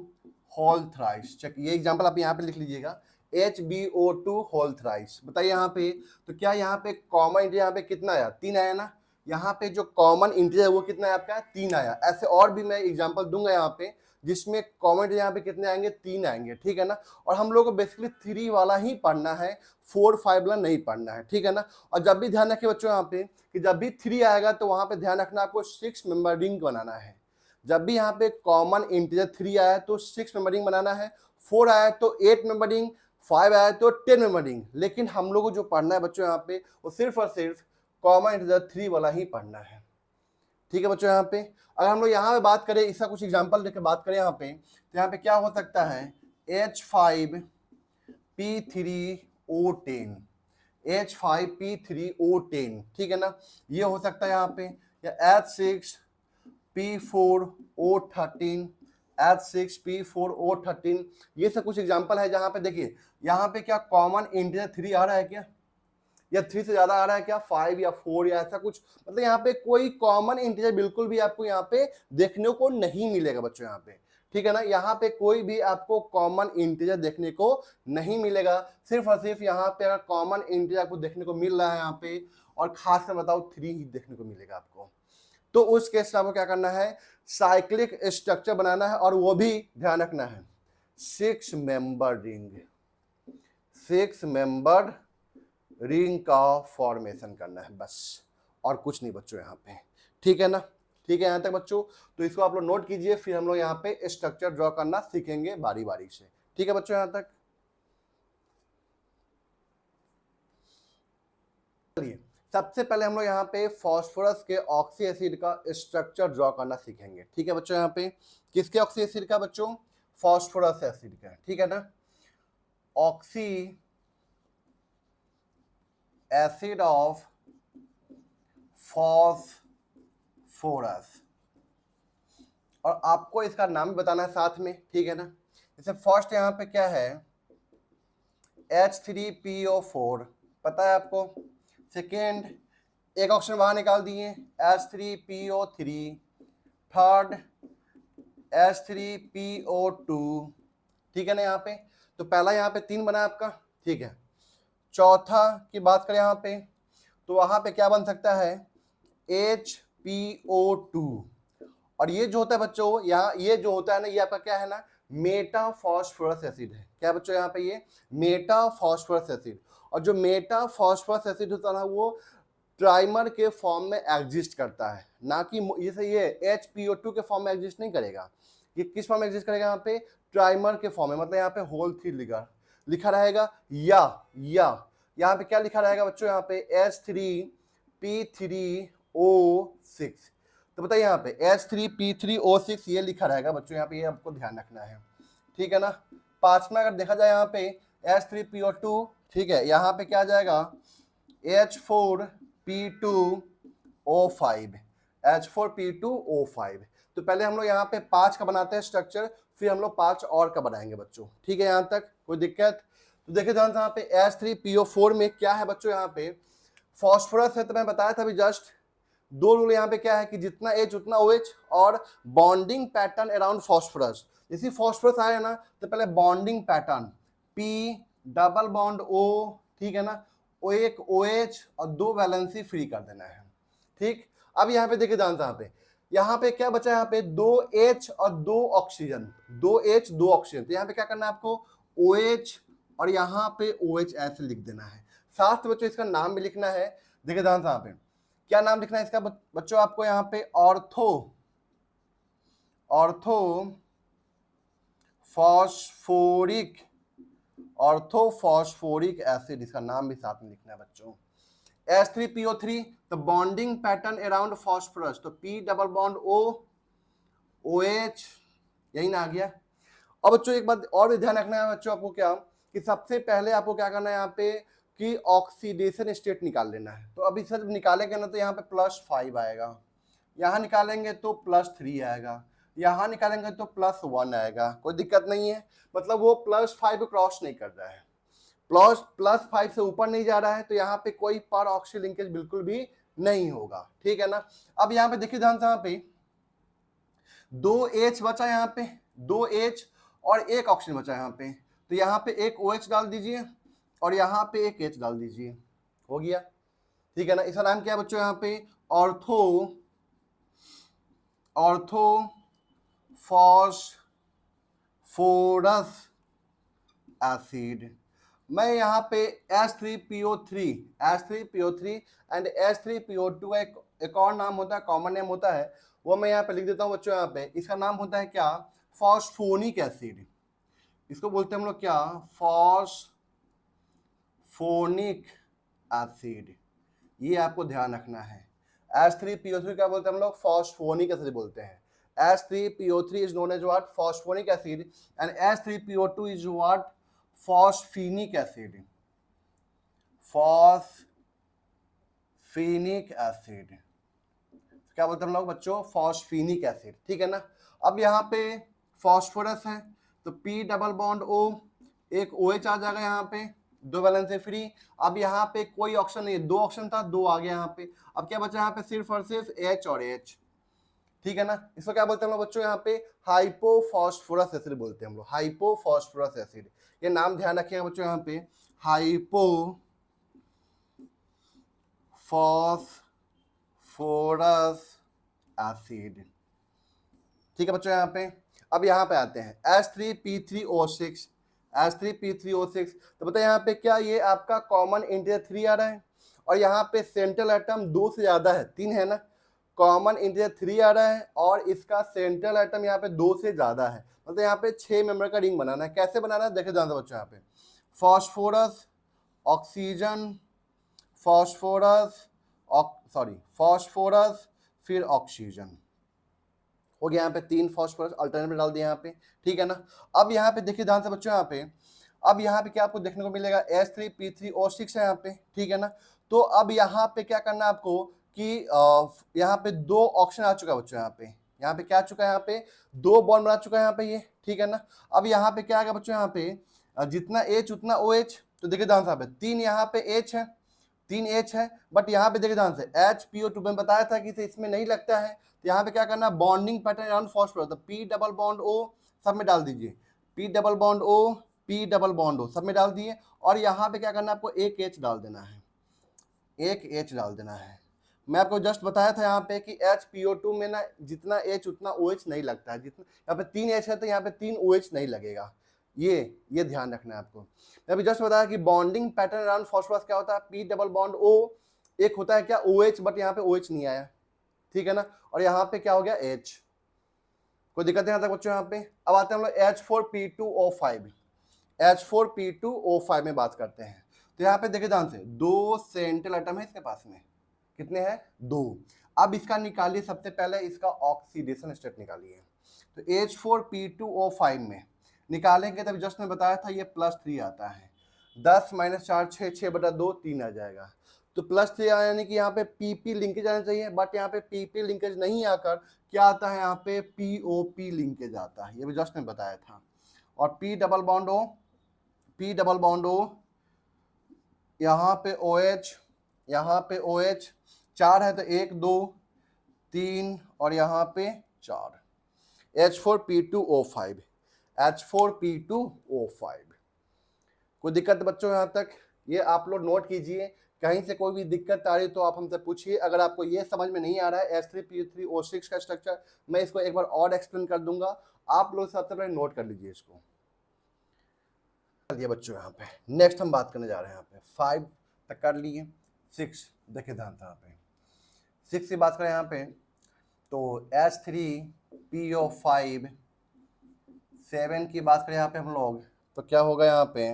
होल थ्राइस, चेक, ये एग्जांपल आप यहाँ पे लिख लीजिएगा, HBO2 होल थ्राइस। बताइए यहाँ पे, तो क्या यहाँ पे कॉमन इंटीजर यहाँ पे कितना आया, 3 आया ना। यहाँ पे जो कॉमन इंटीजर वो कितना है आपका, 3 आया। ऐसे और भी मैं एग्जांपल दूंगा यहाँ पे जिसमें कॉमन इंटीजर यहाँ पे कितने आएंगे, 3 आएंगे, ठीक है ना। और हम लोग को बेसिकली 3 वाला ही पढ़ना है, 4 5 वाला नहीं पढ़ना है, ठीक है ना। और जब भी ध्यान रखिए बच्चों यहाँ पे कि जब भी 3 आएगा तो वहां पे ध्यान रखना आपको 6 मेंबर रिंग बनाना है। जब भी यहाँ पे कॉमन इंटीजर 3 आया तो 6 मेंबर रिंग बनाना है, 4 आया तो 8 मेंबर रिंग, 5 आया तो 10 मेंबर रिंग। लेकिन हम लोग को जो पढ़ना है बच्चों यहाँ पे वो सिर्फ और सिर्फ कॉमन इंटीजर 3 वाला ही पढ़ना है, ठीक है बच्चों। यहाँ पे अगर हम लोग यहाँ पे बात करें, इसका कुछ एग्जांपल लेकर बात करें यहाँ पे, तो यहाँ पे क्या हो सकता है, H5P3O10, H5P3O10, ठीक है ना। ये हो सकता है यहाँ पे, या H6P4O13, H6P4O13, ये सब कुछ एग्जांपल है जहाँ पे देखिए यहाँ पे क्या कॉमन इंटीजर 3 आ रहा है क्या, या 3 से ज्यादा आ रहा है क्या, 5 या 4 या ऐसा कुछ, मतलब यहाँ पे कोई कॉमन इंटीजर बिल्कुल भी आपको यहाँ पे देखने को नहीं मिलेगा बच्चों यहाँ पे, ठीक है ना। यहाँ पे कोई भी आपको कॉमन इंटीजर देखने को नहीं मिलेगा, सिर्फ और सिर्फ यहाँ पे अगर कॉमन इंटीजर आपको देखने को मिल रहा है यहाँ पे, और खास कर बताओ 3 ही देखने को मिलेगा आपको, तो उस केस में आपको क्या करना है, साइक्लिक स्ट्रक्चर बनाना है। और वो भी ध्यान रखना है 6 मेंबर रिंग, 6 मेंबर रिंग का फॉर्मेशन करना है बस, और कुछ नहीं बच्चों यहाँ पे, ठीक है ना। ठीक है यहाँ तक बच्चों, तो इसको आप लोग नोट कीजिए, फिर हम लोग यहाँ पे स्ट्रक्चर ड्रॉ करना सीखेंगे बारी बारी से, ठीक है बच्चों यहाँ तक। चलिए सबसे पहले हम लोग यहाँ पे फास्फोरस के ऑक्सी एसिड का स्ट्रक्चर ड्रॉ करना सीखेंगे, ठीक है बच्चों। यहाँ पे किसके ऑक्सी एसिड का बच्चों, फास्फोरस एसिड का, ठीक है ना। ऑक्सी एसिड ऑफ फॉस्फोरस, और आपको इसका नाम भी बताना है साथ में, ठीक है ना। जैसे फर्स्ट यहाँ पे क्या है, H3PO4 पता है आपको, सेकेंड एक ऑप्शन वहां निकाल दिए H3PO3, थर्ड H3PO2, ठीक है ना। यहाँ पे तो पहला यहाँ पे 3 बना आपका, ठीक है। चौथा की बात करें यहाँ पे, तो वहां पे क्या बन सकता है, HPO2, और ये जो होता है बच्चों, यहाँ ये जो होता है ना, ये आपका क्या है ना, मेटाफॉस्फोरस एसिड है। क्या बच्चों यहाँ पे, ये मेटाफॉस्फोरस एसिड, और जो मेटाफॉस्फोरस एसिड होता है ना, वो ट्राइमर के फॉर्म में एग्जिस्ट करता है, ना कि जैसे ये HPO2 के फॉर्म में एग्जिस्ट नहीं करेगा। ये किस फॉर्म में एग्जिस्ट करेगा, यहाँ पे ट्राइमर के फॉर्म में, मतलब यहाँ पे होल 3 लिखा रहेगा, या यहाँ पे क्या लिखा रहेगा बच्चों, यहाँ पे H3P3O6, तो बताइए यहाँ पे H3P3O6 ये लिखा रहेगा बच्चों यहाँ पे, ये आपको ध्यान रखना है, ठीक है ना। पांचवा अगर देखा जाए यहाँ पे H3PO2, ठीक है, यहाँ पे क्या आ जाएगा H4P2O5, H4P2O5। तो पहले हम लोग यहाँ पे 5 का बनाते हैं स्ट्रक्चर, फिर हम लोग 5 और का बनाएंगे बच्चों, ठीक है। यहाँ तक कोई दिक्कत, तो देखिए ध्यान से यहाँ पे H3PO4 में क्या है बच्चों, यहाँ पे फॉस्फोरस है, तो मैं बताया था अभी जस्ट, 2 रूल यहाँ पे क्या है कि जितना H उतना OH, और बॉन्डिंग पैटर्न अराउंड फॉस्फोरस। जैसे फॉस्फोरस आया ना, तो पहले bonding pattern P double bond O, ठीक है ना, वो एक OH और 2 वैलेंसी फ्री कर देना है, ठीक। अब यहाँ पे देखिए ध्यान से, यहाँ पे क्या बचा है, यहाँ पे 2H और 2 ऑक्सीजन, 2H 2 ऑक्सीजन। तो यहाँ पे क्या करना है आपको, OH और यहाँ पे OH ऐसे लिख देना है। साथ में बच्चों इसका नाम भी लिखना है। देखिए ध्यान से, यहाँ पे क्या नाम लिखना है इसका बच्चों, आपको यहाँ पे ऑर्थो फॉस्फोरिक एसिड, इसका नाम भी साथ में लिखना है बच्चों। H3PO3, the bonding pattern around phosphorus, तो P double bond O OH, यही ना आ गया। अब बच्चों एक बात और भी ध्यान रखना है बच्चों आपको, क्या कि सबसे पहले आपको क्या करना है यहाँ पे कि ऑक्सीडेशन स्टेट निकाल लेना है। तो अभी सर निकालेंगे ना तो यहाँ पे +5 आएगा, यहाँ निकालेंगे तो +3 आएगा, यहाँ निकालेंगे तो +1 आएगा। कोई दिक्कत नहीं है, मतलब वो +5 क्रॉस नहीं कर रहा है, +5 से ऊपर नहीं जा रहा है, तो यहाँ पे कोई पर ऑक्सी लिंकेज बिल्कुल भी नहीं होगा, ठीक है ना। अब यहाँ पे देखिए ध्यान से, यहाँ पे 2H बचा, यहाँ पे 2H और 1 ऑक्सीजन बचा यहाँ पे, तो यहाँ पे एक OH डाल दीजिए और यहाँ पे एक H डाल दीजिए, हो गया, ठीक है ना। इसका नाम क्या है बच्चों, यहाँ पे ऑर्थो फॉस्फोरस एसिड। मैं यहाँ पे H3PO3 एंड H3PO2 एक और नाम होता है, कॉमन नेम होता है, वो मैं यहाँ पे लिख देता हूँ बच्चों। यहाँ पे इसका नाम होता है क्या, फॉस्फोनिक एसिड। इसको बोलते हैं हम लोग क्या, फॉस्फोनिक एसिड। ये आपको ध्यान रखना है। H3PO3 क्या बोलते हैं हम लोग, फॉस्फोनिक एसिड बोलते हैं। H3PO3 is known as what, phosphonic acid, and H3PO2 is what, phosphenic acid, क्या बोलते हैं हम लोग बच्चों, फॉस्फेनिक एसिड, ठीक है ना। अब यहाँ पे फॉस्फोरस है तो P डबल बॉन्ड O, एक OH आ जाएगा यहाँ पे, 2 वैलेंस से फ्री। अब यहाँ पे कोई ऑप्शन नहीं है, 2 ऑप्शन था, 2 आ गया यहाँ पे। अब क्या बचा यहाँ पे, सिर्फ और सिर्फ H और H, ठीक है ना। इसको क्या बोलते हैं हम लोग बच्चों, यहाँ पे हाइपोफॉस्फोरस एसिड बोलते हैं हम लोग, हाइपोफॉस्फोरस एसिड। ये नाम ध्यान रखिएगा बच्चों, यहाँ पे हाइपोफॉस्फोरस एसिड, ठीक है बच्चों। यहाँ पे अब यहाँ पे आते हैं H3P3O6, तो बताइए यहाँ पे क्या ये आपका कॉमन इंटीजर 3 आ रहा है, और यहाँ पे सेंट्रल एटम 2 से ज्यादा है, 3 है ना, कॉमन इंटीजर 3 आ रहा है और इसका सेंट्रल एटम यहाँ पे 2 से ज्यादा है, मतलब यहाँ पे 6 मेंबर का रिंग बनाना है। कैसे बनाना है देखिए जानते बच्चों, यहाँ पे फॉस्फोरस ऑक्सीजन, फॉस्फोरस फिर ऑक्सीजन, हो गया। यहाँ पे 3 फॉस्फोरस अल्टरनेट में डाल दिया यहाँ पे, ठीक है ना। अब यहाँ पे देखिए ध्यान से बच्चों, यहाँ पे अब यहाँ पे क्या आपको देखने को मिलेगा, H3P3O6 है यहाँ पे, ठीक है ना। तो अब यहाँ पे क्या करना है आपको कि यहाँ पे 2 ऑप्शन आ चुका है बच्चों, यहाँ पे क्या आ चुका है, यहाँ पे 2 बॉन्ड बना चुका है यहाँ पे ये, ठीक है ना। अब यहाँ पे क्या आएगा बच्चों, यहाँ पे जितना H उतना OH, तो देखिए ध्यान से यहाँ पे 3 यहाँ पे H है, 3 H है, बट यहाँ पे देखिए ध्यान से HPO2 में बताया था कि इसे इसमें नहीं लगता है, तो यहाँ पे क्या करना है, बॉन्डिंग पैटर्न अराउंड फॉस्फोरस, तो P डबल बॉन्ड O सब में डाल दीजिए, P डबल बॉन्ड O सब में डाल दिए, और यहाँ पे क्या करना है आपको, एक H डाल देना है, एक H डाल देना है। मैं आपको जस्ट बताया था यहाँ पे कि HPO2 में ना जितना H उतना OH नहीं लगता है, जितना यहाँ पे 3 H है तो यहाँ पे 3 OH नहीं लगेगा, ये ध्यान रखना है आपको। मैं अभी जस्ट बताया कि बॉन्डिंग पैटर्न अराउंड फॉस्फोरस क्या होता है, P डबल बॉन्ड O, एक होता है क्या OH, बट यहाँ पे OH नहीं आया, ठीक है ना, और यहाँ पे क्या हो गया H, कोई दिक्कत नहीं आता बच्चों यहाँ पे। अब आते हैं हम लोग H4P2O5 में बात करते हैं। तो यहाँ पे देखिए ध्यान से 2 सेंट्रल एटम है इसके पास में, कितने हैं, 2। अब इसका निकालिए, सबसे पहले इसका ऑक्सीडेशन स्टेट निकालिए। तो H4P2O5 में निकालेंगे तब जस्ट मैं बताया था ये +3 आता है, 10 - 4 6 6/2 3 आ जाएगा, तो +3 आया, यानी कि यहाँ पे PP लिंकेज आना चाहिए, बट यहाँ पे PP लिंकेज नहीं आकर क्या आता है, यहाँ पे POP लिंकेज आता है, ये भी जस्ट मैं बताया था। और P डबल बॉन्ड O यहाँ पे OH, यहाँ पे OH 4 है तो 1 2 3 और यहाँ पे 4, H4P2O5, कोई दिक्कत बच्चों यहाँ तक, ये आप लोग नोट कीजिए कहीं से कोई भी दिक्कत आ रही तो आप हमसे पूछिए। अगर आपको ये समझ में नहीं आ रहा है H3PO3O6 का स्ट्रक्चर, मैं इसको एक बार और एक्सप्लेन कर दूंगा, आप लोग सबसे पहले नोट कर लीजिए इसको। चलिए बच्चों, यहाँ पे नेक्स्ट हम बात करने जा रहे हैं। यहाँ पे 5 तक कर लिए, 6 देखिए ध्यान से, यहाँ पे 6 की बात करें यहाँ पे तो H3PO5 7 की बात करें यहाँ पे हम लोग तो क्या होगा यहाँ पे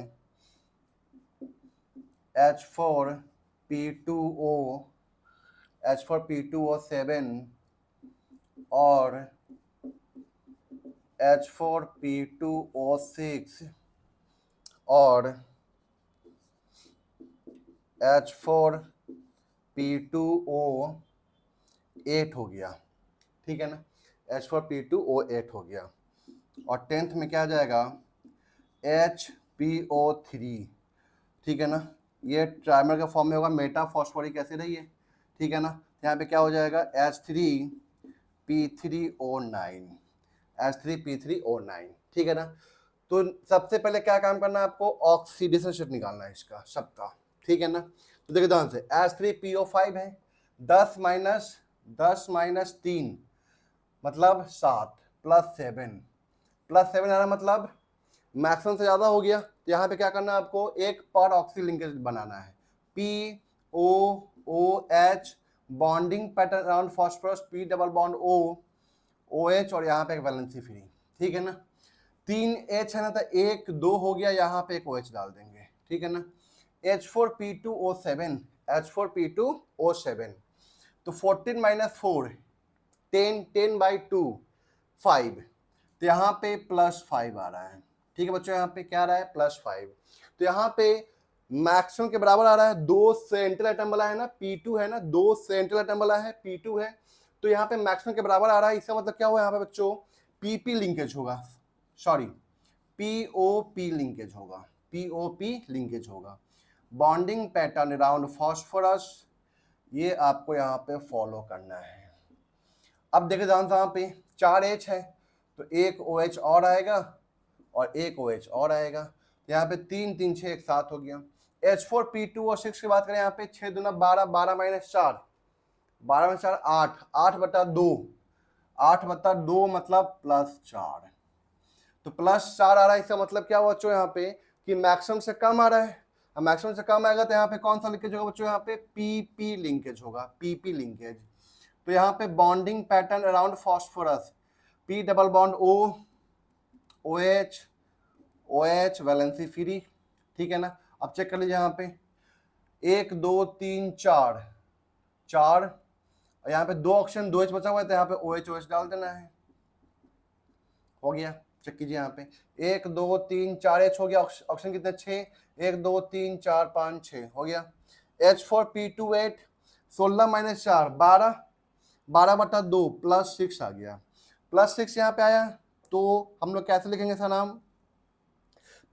H4P2O 7 और H4P2O6 और H4P2O8 हो गया, ठीक है ना, H4P2O8 हो गया। और 10th में क्या आ जाएगा HPO3, ठीक है ना, ये ट्राइमर का फॉर्म में होगा, मेटा फॉस्फोरिक एसिड है ये, ठीक है ना। यहाँ पे क्या हो जाएगा H3P3O9, ठीक है ना। तो सबसे पहले क्या काम करना है आपको, ऑक्सीडेशन स्टेट निकालना है इसका सबका, ठीक है ना। तो देखिए ध्यान से, H3PO5 है, 10 माइनस 3 मतलब 7 +7 आ रहा मतलब मैक्सिमम से ज़्यादा हो गया। तो यहाँ पे क्या करना है आपको, एक पर ऑक्सी लिंकेज बनाना है, POOH bonding pattern around phosphorus, P double bond OH और यहाँ पे एक वैलेंसी फ्री, ठीक है ना। 3 H है ना, तो 1 2 हो गया, यहाँ पे एक OH डाल देंगे, ठीक है ना। H4P2O7 तो 14 - 4 10/2 5, तो यहाँ पे +5 आ रहा है, ठीक है बच्चों। यहाँ पे क्या आ रहा है +5, तो यहाँ पे मैक्सिमम के बराबर आ रहा है। 2 सेंट्रल एटम वाला है ना P2 है ना, 2 सेंट्रल एटम वाला है P2 है, तो यहाँ पे मैक्सिमम के बराबर आ रहा है। इसका मतलब क्या हुआ यहाँ पे बच्चों, PP लिंकेज होगा, सॉरी POP लिंकेज होगा, POP लिंकेज होगा। बॉन्डिंग पैटर्न अराउंड फॉस्फोरस, ये आपको यहाँ पे फॉलो करना है। अब देखिए ध्यान से, यहाँ पे 4 H है तो एक OH और आएगा और एक OH और आएगा, तो यहाँ पे 3 3 6 एक साथ हो गया। H4P2O6 की बात करें, यहाँ पे 6 दूना 12, 12 - 4 8, 8/2 मतलब +4, तो +4 आ रहा है। इसका मतलब क्या हुआ बच्चों यहाँ पे कि मैक्सिमम से कम आ रहा है। अब मैक्सिमम से कम आएगा तो यहाँ पे कौन सा लिंकेज होगा बच्चों, यहाँ पे PP लिंकेज होगा, PP लिंकेज। तो यहाँ पे bonding pattern around phosphorus, P double bond OH valency free, ठीक है ना। अब चेक कर लीजिए यहाँ पे 1 2 3 4 और यहाँ पे 2 ऑप्शन 2H बचा हुआ है, तो यहाँ पे OH डाल देना है, हो गया। चेक कीजिए यहाँ पे 1 2 3 4 H हो गया, ऑप्शन कितने 6, 1 2 3 4 5 6 हो गया। H4P28 16 - 4 12, 12/2 +6 आ गया, +6 यहाँ पे आया, तो हम लोग कैसे लिखेंगे इसका नाम,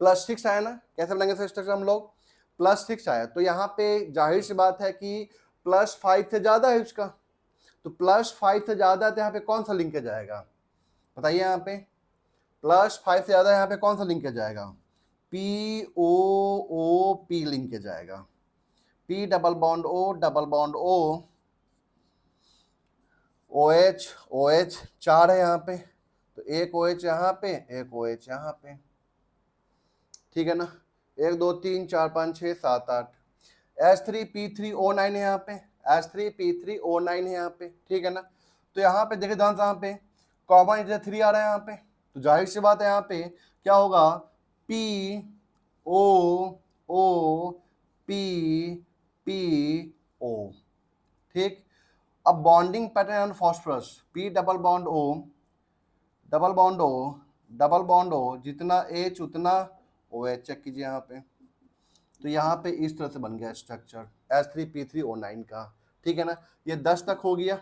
+6 आया ना, कैसे बनाएंगे इसका स्ट्रक्चर हम लोग, +6 आया, तो यहाँ पे जाहिर सी बात है कि +5 से ज्यादा है उसका, तो +5 से ज्यादा है तो यहाँ पे कौन सा लिंकेज आएगा बताइए, यहाँ पे +5 से ज्यादा यहाँ पे कौन सा लिंकेज आएगा, POOP लिंकेज आएगा, P double bond O OH 4 है यहाँ पे, तो एक OH यहाँ पे, एक OH यहाँ पे, ठीक है ना। 1 2 3 4 5 6 7 8 H3P3O9 है यहाँ पे, H3P3O9 है यहाँ पे, ठीक है ना। तो यहाँ पे देखिए ध्यान से, यहाँ पे कॉमन इंटीजर 3 आ रहा है यहाँ पे, तो जाहिर सी बात है यहाँ पे क्या होगा, POOPPO, ठीक। अब bonding pattern phosphorus, P double bond O जितना H उतना OH, चेक कीजिए यहाँ पे, तो यहाँ पे इस तरह से बन गया स्ट्रक्चर H3P3O9 का, ठीक है ना। ये 10 तक हो गया,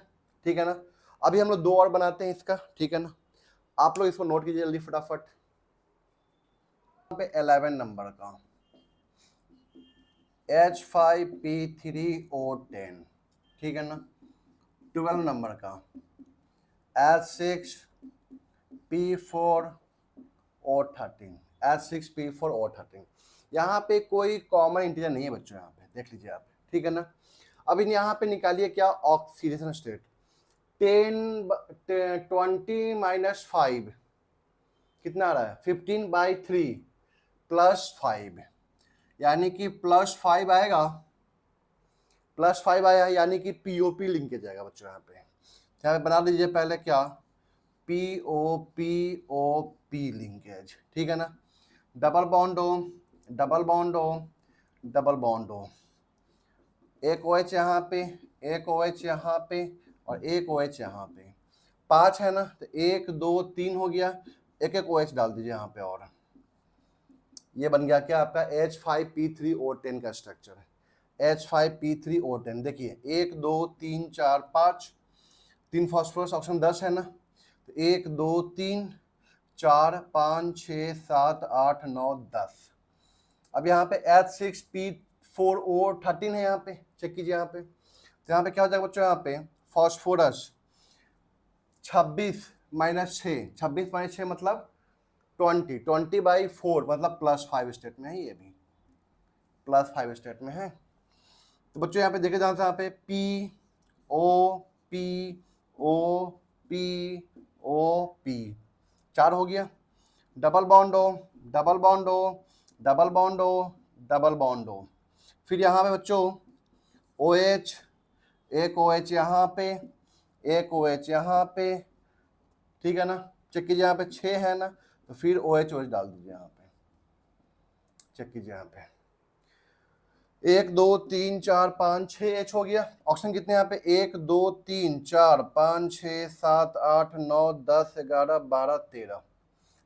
ठीक है ना। अभी हम लोग 2 और बनाते हैं इसका, ठीक है ना। आप लोग इसको नोट कीजिए जल्दी फटाफट। यहाँ पे 11 नंबर का H5P3O10, ठीक है ना। 12 नंबर का H6P4O13, यहाँ पे कोई कॉमन इंटीजर नहीं है बच्चों, यहाँ पे देख लीजिए आप, ठीक है ना। अब इन यहाँ पे निकालिए क्या, ऑक्सीडेशन स्टेट। 20 माइनस 5 कितना आ रहा है, 15/3 +5, यानी कि +5 आएगा, +5 आया, यानी कि पीओपी लिंकेज आएगा बच्चों। यहाँ पे बना लीजिए पहले क्या, पीओपी लिंकेज, ठीक है ना। डबल बॉन्ड हो, डबल बॉन्ड हो, डबल बॉन्ड हो, एक OH यहाँ पे, एक OH यहाँ पे और एक OH यहाँ पे, 5 है ना, तो 1 2 3 हो गया, एक एक OH डाल दीजिए यहाँ पे, और ये बन गया क्या आपका H5P3O10 का स्ट्रक्चर है, H5P3O10। देखिए 1 2 3 4 5, 3 फॉस्फोरस ऑक्सीजन 10 है ना, तो 1 2 3 4 5 6 7 8 9 10। अब यहाँ पे H6P4O13 है, यहाँ पे चेक कीजिए यहाँ पे, तो यहाँ पे क्या हो जाएगा बच्चों, यहाँ पे फॉस्फोरस 26 माइनस 6, 26 माइनस 6 मतलब 20/4 मतलब +5 स्टेट में है, ये भी +5 स्टेट में है। तो बच्चों यहाँ पे देखे जाना यहाँ पे POPOPOP 4 हो गया, डबल बॉन्ड हो, डबल बॉन्ड हो, डबल बॉन्ड हो, डबल बॉन्ड हो, फिर यहाँ पे बच्चों OH, एक OH यहाँ पे, एक OH यहाँ पे, ठीक है ना। चेक कीजिए यहाँ पे 6 है ना, तो फिर OH डाल दीजिए यहाँ पे, चेक कीजिए यहाँ पे 1 2 3 4 5 6 H हो गया। ऑप्शन कितने यहाँ पे, 1 2 3 4 5 6 7 8 9 10 11 12 13,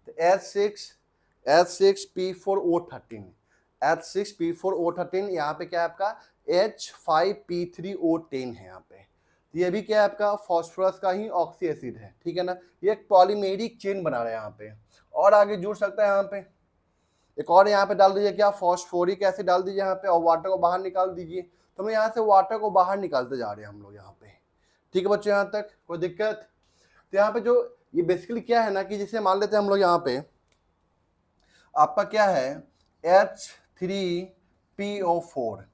तो H6P4O13, H6P4O13 यहाँ पे क्या है आपका H5P3O10 है यहाँ पे, ये भी क्या है आपका फॉस्फोरस का ही ऑक्सी एसिड है, ठीक है ना। ये एक पॉलीमेरिक चेन बना रहे हैं यहाँ पे, और आगे जुड़ सकता है यहाँ पे, एक और यहाँ पे डाल दीजिए क्या, फॉस्फोरिक एसिड डाल दीजिए यहाँ पे, और वाटर को बाहर निकाल दीजिए। तो हम यहाँ से वाटर को बाहर निकालते जा रहे हैं हम लोग यहाँ पे, ठीक है बच्चों, यहाँ तक कोई दिक्कत। तो यहाँ पे जो ये बेसिकली क्या है ना, कि जिसे मान लेते हैं हम लोग यहाँ पे आपका क्या है H3PO4,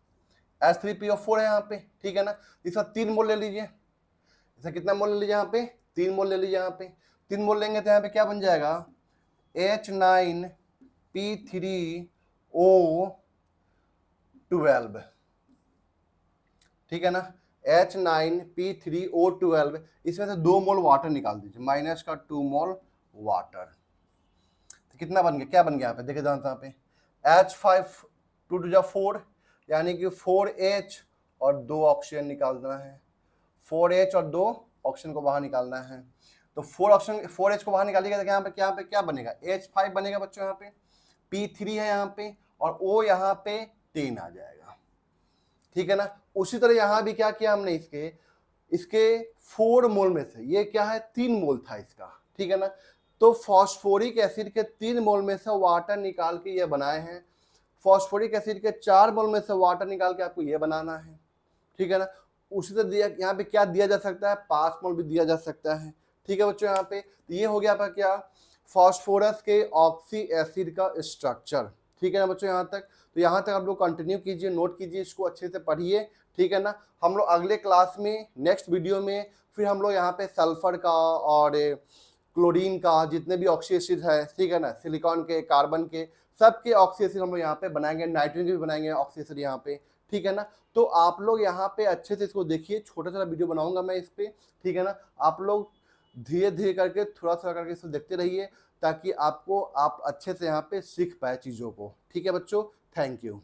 H3PO4 है यहाँ पे, ठीक है ना। इसका 3 मोल ले लीजिए, इसका कितना मोल ले लीजिए यहाँ पे, 3 मोल ले लीजिए यहाँ पे, 3 मोल लेंगे तो यहाँ पे क्या बन जाएगा H9P3O12, ठीक है ना, H9P3O12, इसमें से 2 मोल वाटर निकाल दीजिए, माइनस का 2 मोल वाटर, तो कितना बन गया, क्या बन गया यहाँ पे देखिए यहाँ पे H5 2 2 4, यानी कि 4H और 2 ऑक्सीजन निकालना है, 4H और 2 ऑक्सीजन को बाहर निकालना है। तो 4H को बाहर निकालिएगा तो यहाँ पे क्या बनेगा, H5 बनेगा बच्चों, यहाँ पे P3 है यहाँ पे, और O यहाँ पे 10 आ जाएगा, ठीक है ना। उसी तरह यहाँ भी क्या किया हमने, इसके 4 मोल में से ये क्या है 3 मोल था इसका, ठीक है ना। तो फॉस्फोरिक एसिड के 3 मोल में से वाटर निकाल के ये बनाए हैं, फॉस्फोरिक एसिड के 4 मोल में से वाटर निकाल के आपको ये बनाना है, ठीक है ना। उसी तरह दिया यहाँ पे क्या दिया जा सकता है, 5 मोल भी दिया जा सकता है, ठीक है बच्चों। यहाँ पे तो ये हो गया आपका क्या, फॉस्फोरस के ऑक्सी एसिड का स्ट्रक्चर, ठीक है ना बच्चों यहाँ तक। तो यहाँ तक आप लोग कंटिन्यू कीजिए, नोट कीजिए, इसको अच्छे से पढ़िए, ठीक है ना। हम लोग अगले क्लास में नेक्स्ट वीडियो में फिर हम लोग यहाँ पे सल्फर का और क्लोरीन का जितने भी ऑक्सी एसिड है, ठीक है ना, सिलिकॉन के, कार्बन के, सबके ऑक्सी एसिड हम लोग यहाँ पे बनाएंगे, नाइट्रोजन भी बनाएंगे ऑक्सी एसिड यहाँ पे, ठीक है ना। तो आप लोग यहाँ पे अच्छे से इसको देखिए, छोटा सा वीडियो बनाऊंगा मैं इस पे, ठीक है ना। आप लोग धीरे धीरे करके थोड़ा थोड़ा करके इसको देखते रहिए, ताकि आप अच्छे से यहाँ पे सीख पाए चीज़ों को, ठीक है बच्चों। Thank you.